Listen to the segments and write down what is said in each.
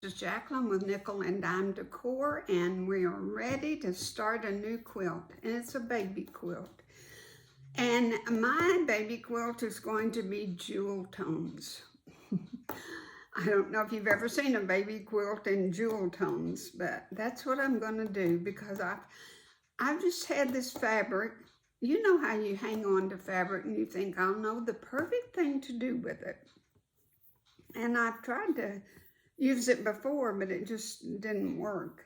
This is Jacqueline with Nickel and Dime Decor, and we are ready to start a new quilt, and it's a baby quilt. And my baby quilt is going to be jewel tones. I don't know if you've ever seen a baby quilt in jewel tones, but that's what I'm going to do because I've just had this fabric. You know how you hang on to fabric and you think, I'll know the perfect thing to do with it. And I've tried to use it before, but it just didn't work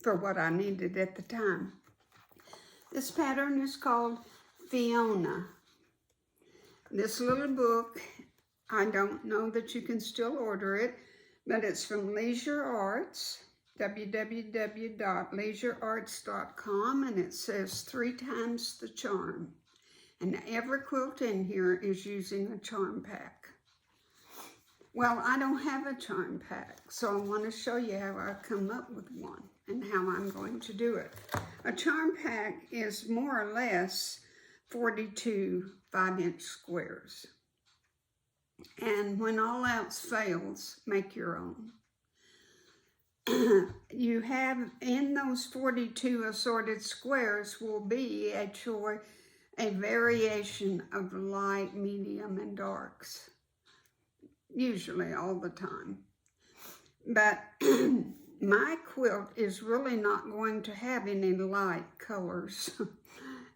for what I needed at the time. This pattern is called Fiona. This little book, I don't know that you can still order it, but it's from Leisure Arts, www.leisurearts.com, and it says 3 times the charm. And every quilt in here is using a charm pack. Well, I don't have a charm pack, so I want to show you how I come up with one and how I'm going to do it. A charm pack is more or less 42 5-inch squares. And when all else fails, make your own. You have, in those 42 assorted squares will be a variation of light, medium, and darks. Usually all the time. But my quilt is really not going to have any light colors.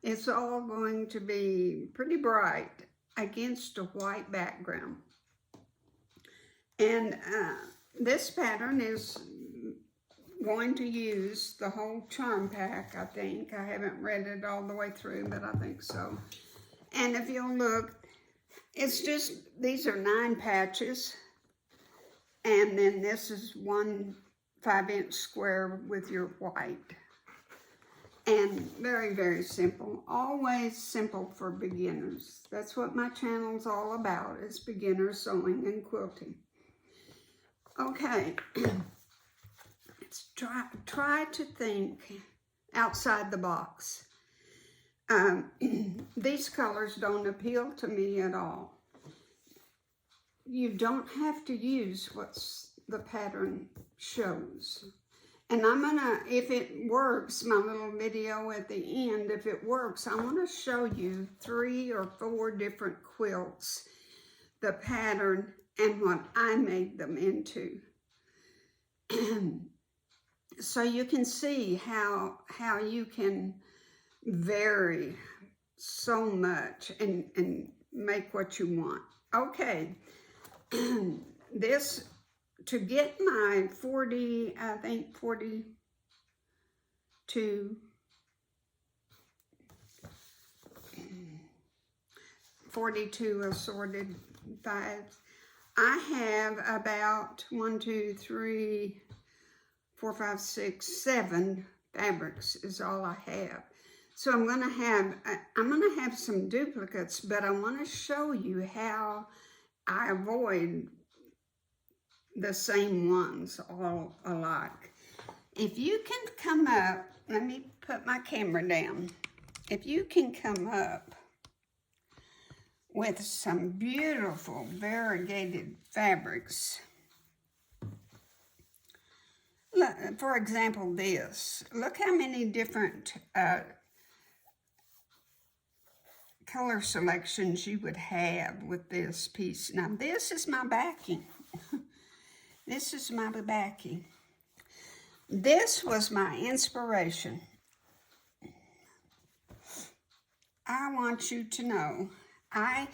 It's all going to be pretty bright against a white background. And this pattern is going to use the whole charm pack, I think. I haven't read it all the way through, but I think so. And if you'll look, it's just, these are 9 patches, and then this is 1 5-inch square with your white. And very, very simple. Always simple for beginners. That's what my channel's all about, is beginner sewing and quilting. Okay, let's try to think outside the box. These colors don't appeal to me at all. You don't have to use what the pattern shows. And I'm gonna, if it works, my little video at the end, if it works, I wanna show you 3 or 4 different quilts, the pattern, and what I made them into. So you can see how you can vary so much and make what you want. Okay, this, to get my 42 assorted fives, I have about 1, 2, 3, 4, 5, 6, 7 fabrics is all I have. So I'm gonna have some duplicates, but I wanna show you how I avoid the same ones all alike. If you can come up, let me put my camera down. If you can come up with some beautiful variegated fabrics, look, for example, this. Look how many different color selections you would have with this piece. Now, this is my backing. This is my backing. This was my inspiration. I want you to know, I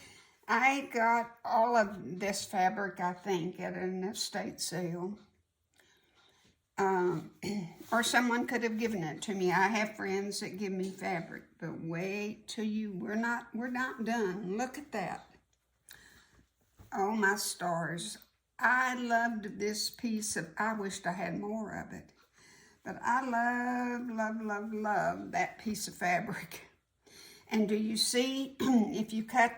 got all of this fabric, I think, at an estate sale. Or someone could have given it to me. I have friends that give me fabric, but wait till we're not done. Look at that. Oh my stars. I loved this piece of, I wished I had more of it, but I love that piece of fabric. And do you see, if you put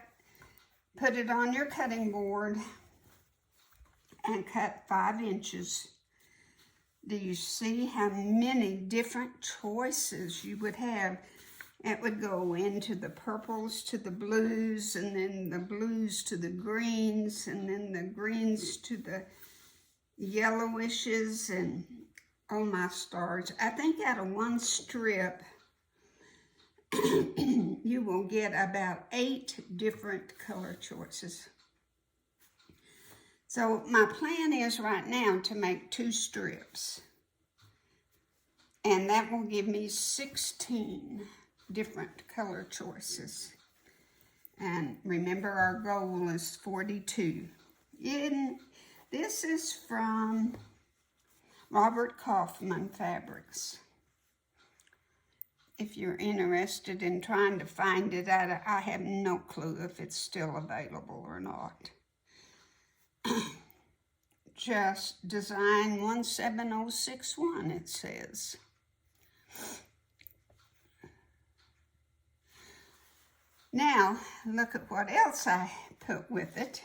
it on your cutting board and cut 5 inches, do you see how many different choices you would have? It would go into the purples to the blues, and then the blues to the greens, and then the greens to the yellowishes, and oh my stars. I think out of one strip, you will get about 8 different color choices. So my plan is right now to make 2 strips. And that will give me 16 different color choices. And remember, our goal is 42. This is from Robert Kaufman Fabrics. If you're interested in trying to find it, I have no clue if it's still available or not. Just design 17061, it says. Now, look at what else I put with it,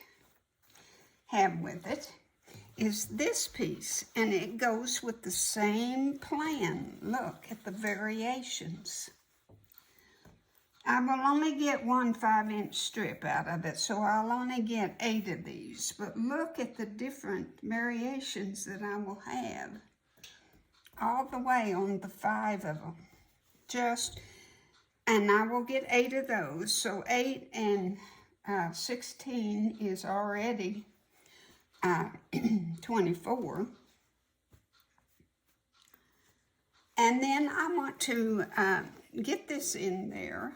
is this piece, and it goes with the same plan. Look at the variations. I will only get one 5-inch strip out of it, so I'll only get 8 of these. But look at the different variations that I will have all the way on the 5 of them. And I will get 8 of those, so 8 and 16 is already 24. And then I want to get this in there.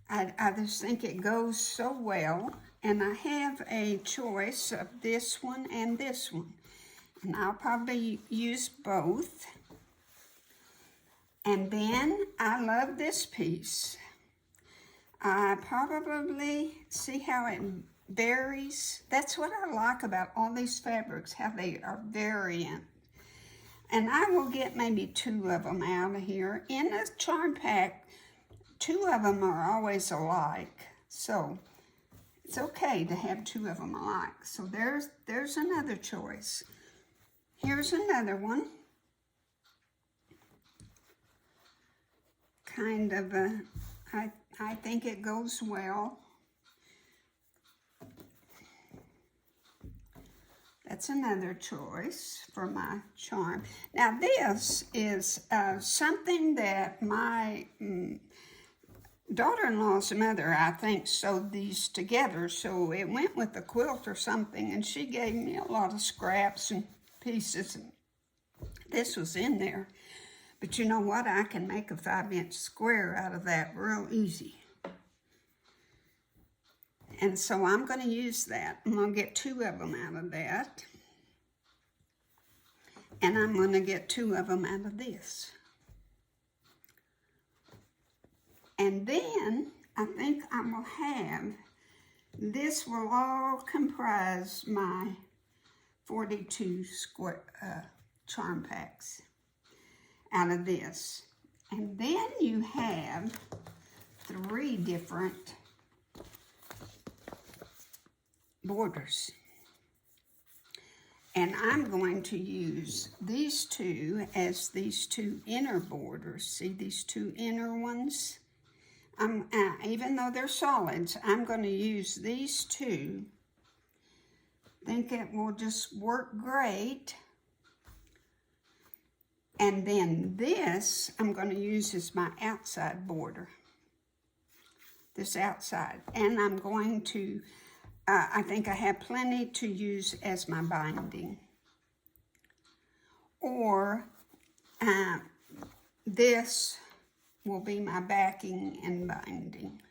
I just think it goes so well, and I have a choice of this one and this one, and I'll probably use both. And then I love this piece. I probably see how it varies. That's what I like about all these fabrics, how they are variant. And I will get maybe 2 of them out of here. In a charm pack, 2 of them are always alike. So it's okay to have 2 of them alike. So there's another choice. Here's another one. Kind of I think it goes well. That's another choice for my charm. Now this is something that my daughter-in-law's mother, I think, sewed these together. So it went with a quilt or something, and she gave me a lot of scraps and pieces. And this was in there. But you know what? I can make a 5-inch square out of that real easy. And so I'm going to use that. I'm going to get 2 of them out of that. And I'm going to get 2 of them out of this. And then I think I will have, this will all comprise my 42 square charm packs out of this. And then you have 3 different borders. And I'm going to use these 2 as these 2 inner borders. See these 2 inner ones? Even though they're solids, I'm going to use these 2. Think it will just work great. And then this, I'm going to use as my outside border. This outside. And I'm going to, I think I have plenty to use as my binding. Or this will be my backing and binding.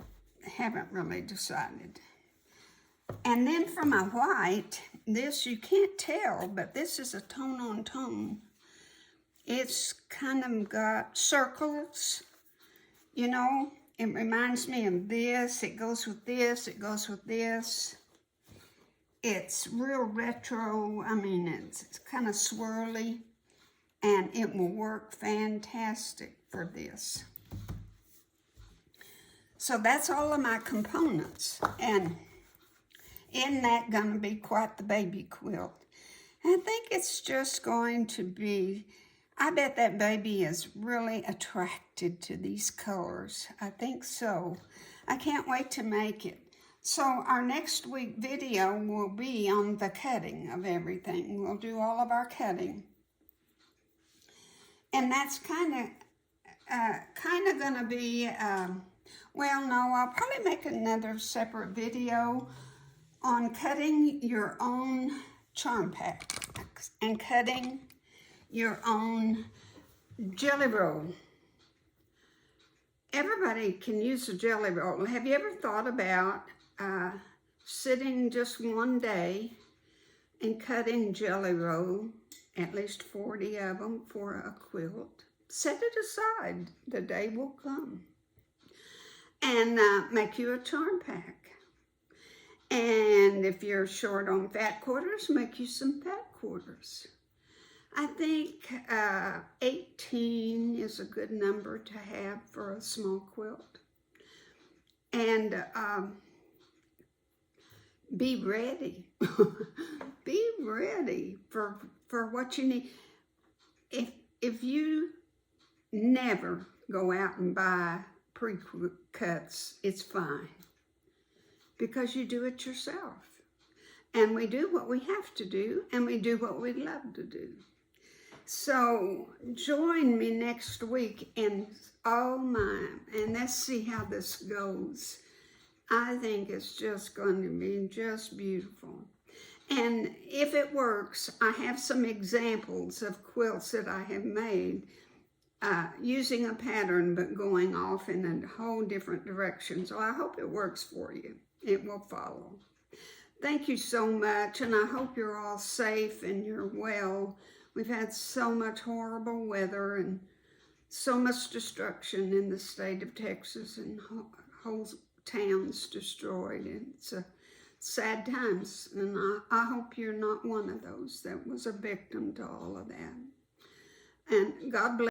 I haven't really decided. And then for my white, this you can't tell, but this is a tone on tone. It's kind of got circles, you know. It reminds me of this. It goes with this. It goes with this. It's real retro. I mean, it's kind of swirly, and it will work fantastic for this. So that's all of my components, and isn't that going to be quite the baby quilt? I think it's just going to be, I bet that baby is really attracted to these colors. I think so. I can't wait to make it. So our next week video will be on the cutting of everything. We'll do all of our cutting. And that's kind of going to be, well, no, I'll probably make another separate video on cutting your own charm packs and cutting your own jelly roll. Everybody can use a jelly roll. Have you ever thought about sitting just one day and cutting jelly roll, at least 40 of them for a quilt? Set it aside. The day will come. And make you a charm pack. And if you're short on fat quarters, make you some fat quarters. I think 18 is a good number to have for a small quilt. And be ready. Be ready for what you need. If you never go out and buy Precuts, it's fine. Because you do it yourself. And we do what we have to do, and we do what we love to do. So join me next week, and oh my, and let's see how this goes. I think it's just going to be just beautiful. And if it works, I have some examples of quilts that I have made using a pattern but going off in a whole different direction. So I hope it works for you. It will follow. Thank you so much, and I hope you're all safe and you're well. We've had so much horrible weather and so much destruction in the state of Texas, and whole towns destroyed. And it's sad times, and I hope you're not one of those that was a victim to all of that. And God bless.